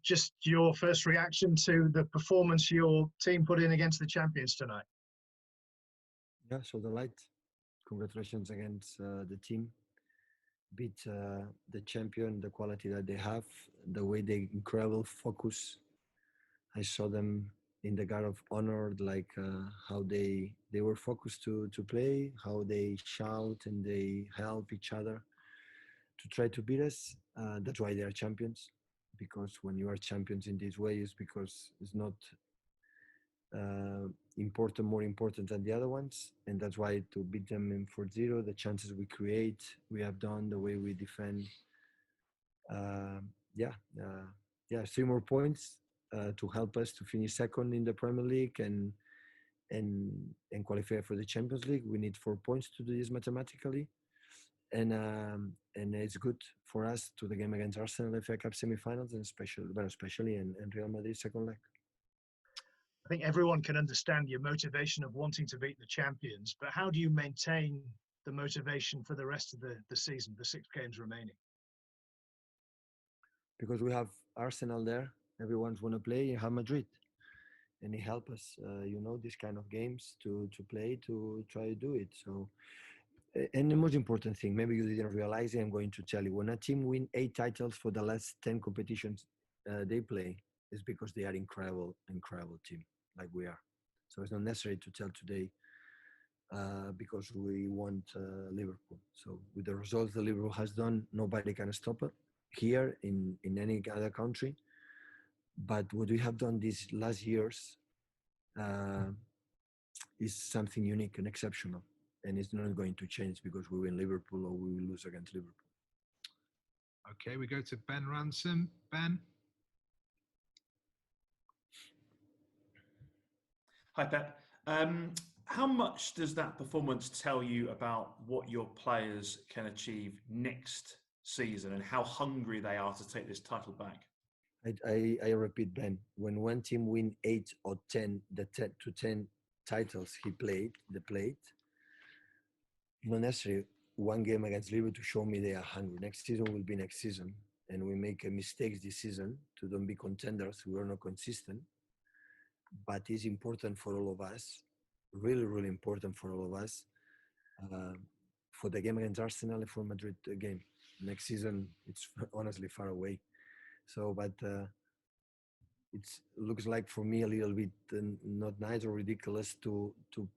just your first reaction to the performance your team put in against the champions tonight. Yeah, so the light. Congratulations against the team. Beat the champion, the quality that they have, the way they incredible focus. I saw them in the guard of honor, like how they were focused to play, how they shout and they help each other to try to beat us. That's why they are champions. Because when you are champions in this way, is because it's not more important than the other ones, and that's why to beat them in 4-0, the chances we create, we have done, the way we defend. Uh, yeah, uh, yeah, 3 more points to help us to finish second in the Premier League and qualify for the Champions League. We need 4 points to do this mathematically, and it's good for us to the game against Arsenal FA Cup semi-finals, and especially and Real Madrid second leg. I think everyone can understand your motivation of wanting to beat the champions, but how do you maintain the motivation for the rest of the season, the 6 games remaining? Because we have Arsenal there, everyone's want to play. You have Madrid, and it help us, these kind of games to play, to try to do it. So, and the most important thing, maybe you didn't realize it, I'm going to tell you, when a team win 8 titles for the last 10 competitions they play, is because they are incredible team, like we are. So it's not necessary to tell today because we want Liverpool. So with the results the Liverpool has done, nobody can stop it here in any other country. But what we have done these last years is something unique and exceptional, and it's not going to change because we win Liverpool or we will lose against Liverpool. Okay, we go to Ben Ransom. Ben. Hi, Pep. How much does that performance tell you about what your players can achieve next season and how hungry they are to take this title back? I repeat, Ben, when one team win 8 or 10, the 10 to 10 titles they played, not necessarily one game against Liverpool to show me they are hungry. Next season will be next season, and we make mistakes this season to don't be contenders. We are not consistent, but it's important for all of us, really, really important for all of us, for the game against Arsenal and for Madrid game. Next season, it's honestly far away. So, but it looks like for me a little bit not nice or ridiculous to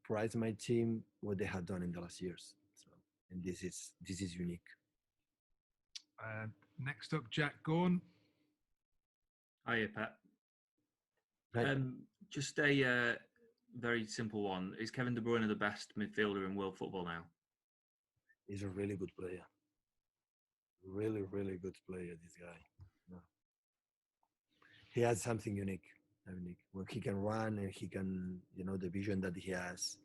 prize my team what they have done in the last years. So, and this is unique. Next up, Jack Gorn. Hiya, Pep. Right. Just a very simple one. Is Kevin De Bruyne the best midfielder in world football now? He's a really good player. Really, really good player, this guy. No. He has something unique. Where he can run and he can, the vision that he has,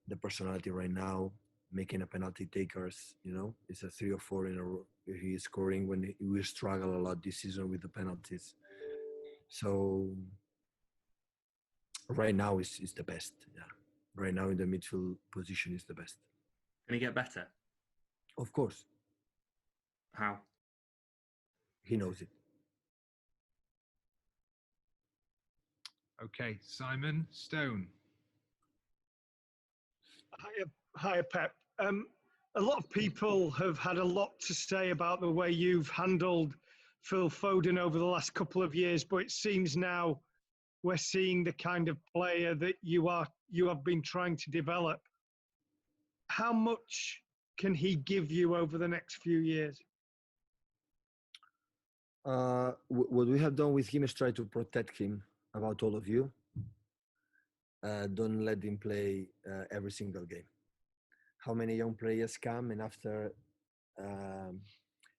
the personality right now, making a penalty takers, it's a 3 or 4 in a row. He is scoring when we struggle a lot this season with the penalties. So right now is the best. Yeah. Right now in the midfield position is the best. Can he get better? Of course. How? He knows it. Okay, Simon Stone. Hi, Pep. A lot of people have had a lot to say about the way you've handled Phil Foden over the last couple of years, but it seems now we're seeing the kind of player that you have been trying to develop. How much can he give you over the next few years? What we have done with him is try to protect him about all of you. Don't let him play every single game. How many young players come and after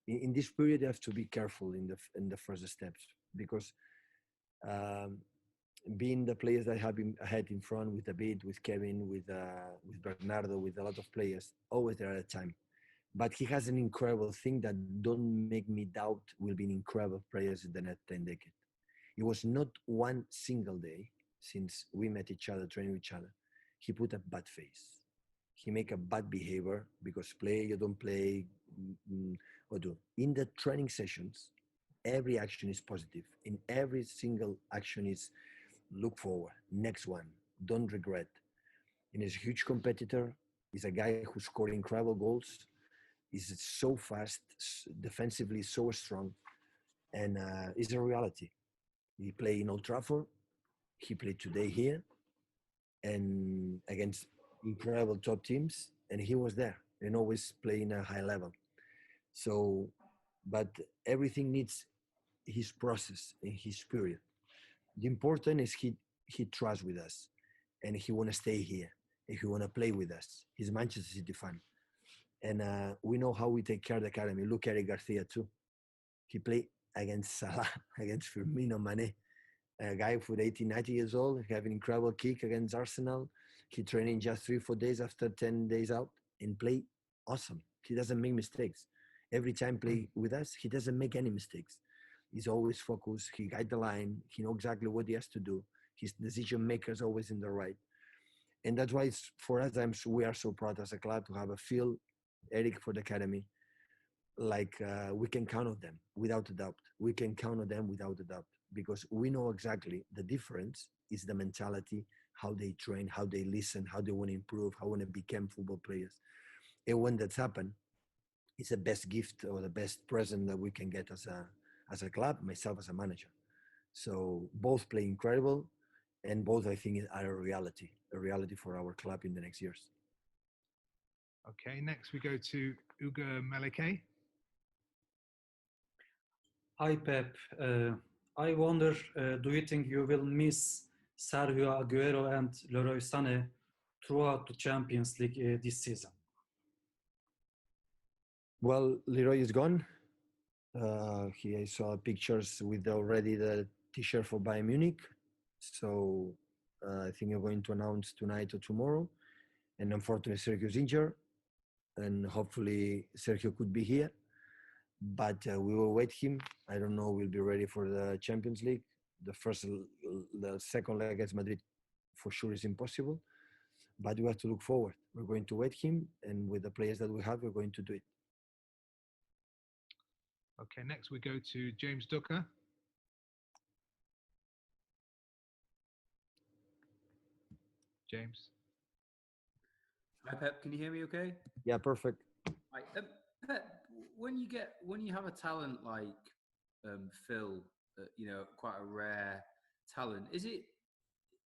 in this period you have to be careful in the first steps because being the players that have been ahead in front with David, with Kevin, with Bernardo, with a lot of players, always there at a time. But he has an incredible thing that don't make me doubt will be an incredible players in the next 10 decades. It was not one single day since we met each other, trained with each other, he put a bad face. He make a bad behavior because play, you don't play, or do. In the training sessions, every action is positive. In every single action is look forward, next one, don't regret. And he's a huge competitor. He's a guy who scored incredible goals. He's so fast, defensively so strong, and it's a reality. He played in Old Trafford. He played today here, and against incredible top teams, and he was there and always playing a high level. So, but everything needs his process and his period. The important is he trusts with us, and he want to stay here, and he want to play with us. He's Manchester City fan, and we know how we take care of the academy. Look at Eric Garcia too. He played against Salah, against Firmino, Mane, a guy for 80, 90 years old, have an incredible kick against Arsenal. He training just 3, 4 days after 10 days out and play awesome. He doesn't make mistakes. Every time play with us, he doesn't make any mistakes. He's always focused. He guide the line. He know exactly what he has to do. His decision maker is always in the right. And that's why it's, for us, we are so proud as a club to have a Phil, Eric for the academy. Like we can count on them without a doubt. We can count on them without a doubt because we know exactly the difference is the mentality, how they train, how they listen, how they want to improve, how they want to become football players. And when that's happened, it's the best gift or the best present that we can get as a club, myself as a manager. So both play incredible, and both I think are a reality for our club in the next years. Okay, next we go to Ugo Melike. Hi Pep. I wonder, do you think you will miss Sergio Aguero and Leroy Sané throughout the Champions League this season? Well, Leroy is gone. I saw pictures with already the T-shirt for Bayern Munich. So I think I'm going to announce tonight or tomorrow. And unfortunately, Sergio's injured. And hopefully Sergio could be here. But we will wait him. I don't know. We'll be ready for the Champions League. The second leg against Madrid, for sure, is impossible. But we have to look forward. We're going to wait him, and with the players that we have, we're going to do it. Okay, next we go to James Ducker. James. Hi Pep, can you hear me okay? Yeah, perfect. Right. Pep, when you have a talent like Phil, quite a rare talent, is it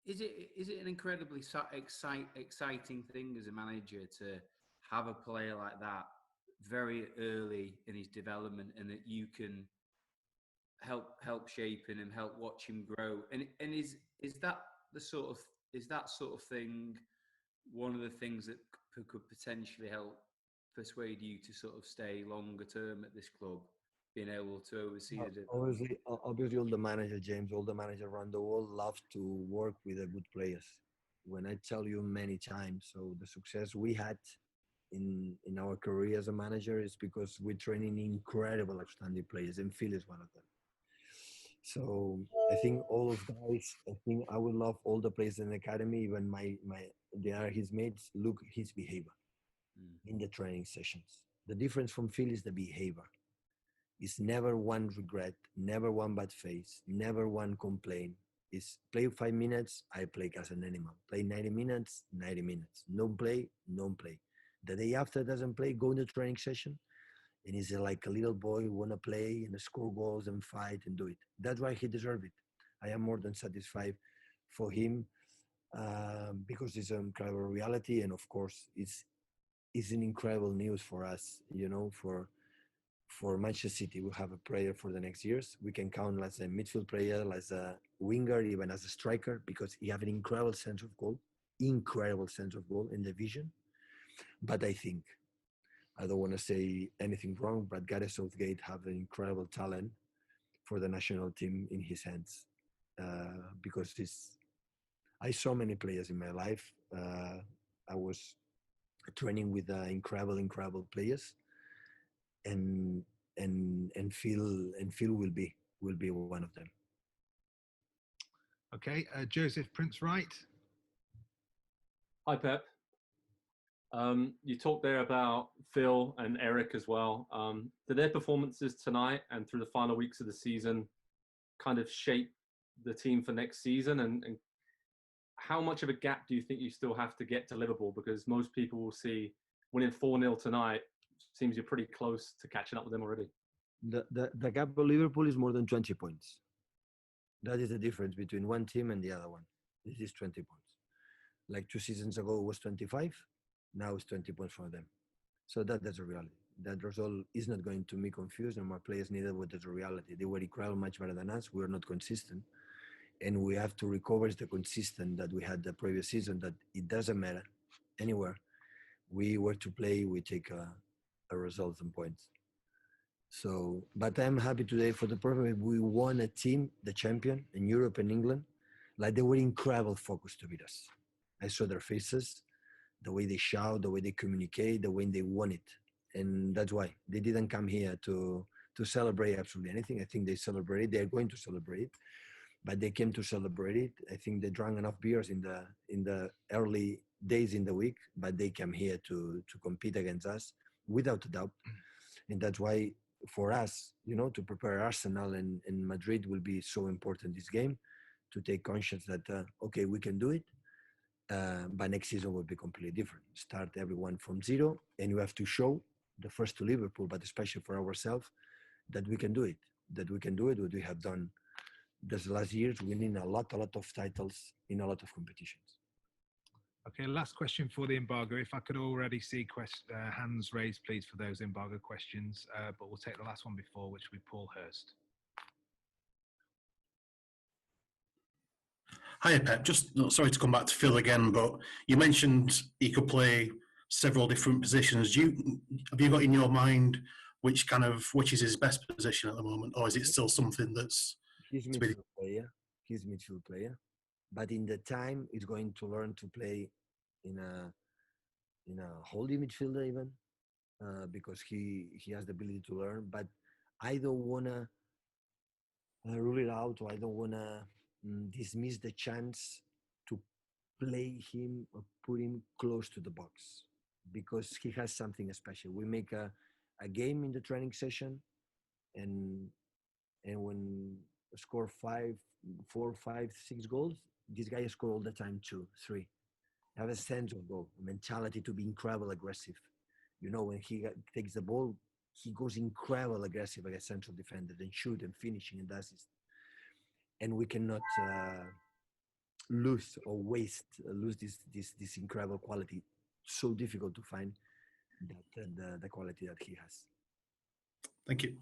an incredibly exciting thing as a manager to have a player like that very early in his development, and that you can help shaping him, help watch him grow, and is that sort of thing one of the things that could potentially help persuade you to sort of stay longer term at this club, being able to oversee the Obviously, all the managers, James, all the managers around the world love to work with the good players. When I tell you many times, so the success we had in our career as a manager is because we're training incredible, outstanding players, and Phil is one of them. So I think all of guys, I think I would love all the players in the academy, even they are his mates. Look his behavior in the training sessions. The difference from Phil is the behavior. It's never one regret, never one bad face, never one complaint. It's play 5 minutes, I play as an animal. Play 90 minutes, 90 minutes. Don't play, don't play. The day after doesn't play, go in the training session, and he's like a little boy who wanna play and score goals and fight and do it. That's why he deserves it. I am more than satisfied for him because it's an incredible reality, and of course, it's an incredible news for us. For Manchester City, we have a player for the next years. We can count as a midfield player, as a winger, even as a striker, because he have an incredible sense of goal in the vision. But I think, I don't want to say anything wrong, but Gareth Southgate have an incredible talent for the national team in his hands. Because I saw many players in my life. I was training with incredible players, and Phil will be one of them. Okay, Joseph Prince Wright. Hi Pep. You talked there about Phil and Eric as well. Do their performances tonight and through the final weeks of the season kind of shape the team for next season? And how much of a gap do you think you still have to get to Liverpool? Because most people will see winning 4-0 tonight seems you're pretty close to catching up with them already. The gap of Liverpool is more than 20 points. That is the difference between one team and the other one. This is 20 points. Like 2 seasons ago it was 25, now it's 20 points for them. So that's a reality. That result is not going to be confused, and my players neither, but that's a reality. They were incredible, much better than us. We are not consistent, and we have to recover the consistent that we had the previous season, that it doesn't matter anywhere. We were to play, we take a result and points. So, but I'm happy today for the purpose we won a team, the champion in Europe and England. Like they were incredible focus to beat us. I saw their faces, the way they shout, the way they communicate, the way they want it. And that's why they didn't come here to celebrate absolutely anything. I think they celebrate. They're going to celebrate, but they came to celebrate it. I think they drank enough beers in the early days in the week, but they came here to compete against us without a doubt. And that's why for us, to prepare Arsenal and Madrid will be so important this game, to take conscience that, okay, we can do it. But next season will be completely different. Start everyone from zero, and you have to show the first to Liverpool, but especially for ourselves, that we can do it. What we have done this last years, winning a lot of titles in a lot of competitions. Okay, last question for the embargo. If I could already see hands raised, please, for those embargo questions. But we'll take the last one before, which will be Paul Hurst. Hiya, Pep. Just sorry to come back to Phil again, but you mentioned he could play several different positions. Have you got in your mind which is his best position at the moment, or is it still something that's? He's midfield player. But in the time, he's going to learn to play in a holding midfielder even, because he has the ability to learn. But I don't wanna rule it out, or I don't wanna dismiss the chance to play him or put him close to the box, because he has something special. We make a game in the training session, and when score 4, 5, 6 goals, this guy score all the time 2, 3. Have a sense of goal, a mentality to be incredible aggressive. When he takes the ball, he goes incredible aggressive against central defenders and shoot and finishing and assist. And we cannot lose this incredible quality. So difficult to find the quality that he has. Thank you.